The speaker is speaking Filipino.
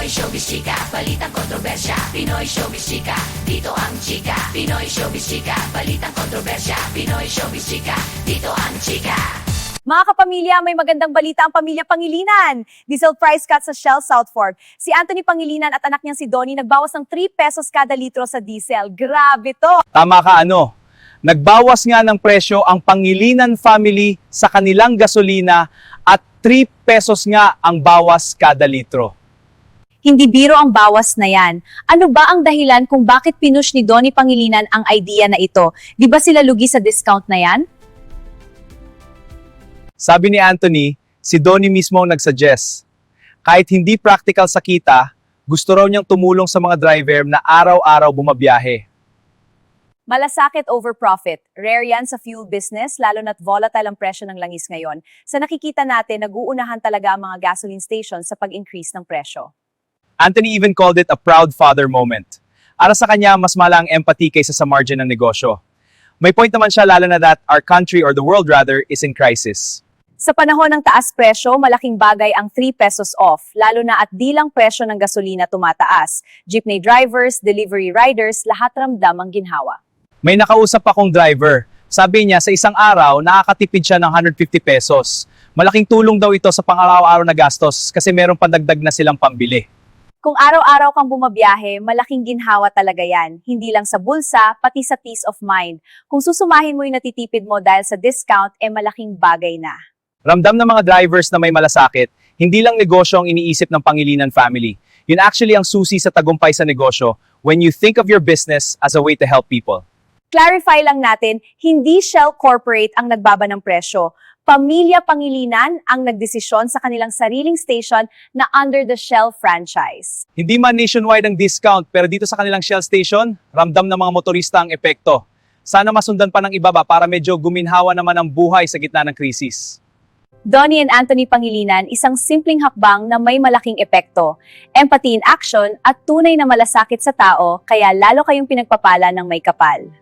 Pinoy Showbiz Chika, balitang kontrobersya. Pinoy Showbiz Chika, dito ang chika. Pinoy Showbiz Chika, balitang kontrobersya. Pinoy Showbiz Chika, dito ang chika. Mga kapamilya, may magandang balita ang pamilya Pangilinan. Diesel price cut sa Shell South Fork. Si Anthony Pangilinan at anak niyang si Donnie nagbawas ng 3 pesos kada litro sa diesel. Grabe to! Tama ka nagbawas nga ng presyo ang Pangilinan family sa kanilang gasolina at 3 pesos nga ang bawas kada litro. Hindi biro ang bawas na yan. Ano ba ang dahilan kung bakit pinush ni Donnie Pangilinan ang idea na ito? Di ba sila lugi sa discount na yan? Sabi ni Anthony, si Donnie mismo ang nagsuggest. Kahit hindi practical sa kita, gusto raw niyang tumulong sa mga driver na araw-araw bumabiyahe. Malasakit over profit. Rare yan sa fuel business, lalo na't volatile ang presyo ng langis ngayon. Sa nakikita natin, nag-uunahan talaga ang mga gasoline stations sa pag-increase ng presyo. Anthony even called it a proud father moment. Para sa kanya, mas mala ang empathy kaysa sa margin ng negosyo. May point naman siya lalo na that our country or the world rather is in crisis. Sa panahon ng taas presyo, malaking bagay ang 3 pesos off, lalo na at di lang presyo ng gasolina tumataas. Jeepney drivers, delivery riders, lahat ramdam ang ginhawa. May nakausap akong driver. Sabi niya sa isang araw, nakakatipid siya ng 150 pesos. Malaking tulong daw ito sa pang-araw-araw na gastos kasi meron pandagdag na silang pambili. Kung araw-araw kang bumabiyahe, malaking ginhawa talaga yan. Hindi lang sa bulsa, pati sa peace of mind. Kung susumahin mo yung natitipid mo dahil sa discount, malaking bagay na. Ramdam ng mga drivers na may malasakit, hindi lang negosyo ang iniisip ng Pangilinan family. Yun actually ang susi sa tagumpay sa negosyo when you think of your business as a way to help people. Clarify lang natin, hindi Shell Corporate ang nagbaba ng presyo. Pamilya Pangilinan ang nagdesisyon sa kanilang sariling station na under the Shell franchise. Hindi man nationwide ang discount pero dito sa kanilang Shell station, ramdam ng mga motorista ang epekto. Sana masundan pa ng iba para medyo guminhawa naman ang buhay sa gitna ng krisis. Donnie and Anthony Pangilinan, isang simpleng hakbang na may malaking epekto. Empathy in action at tunay na malasakit sa tao, kaya lalo kayong pinagpapala ng may kapal.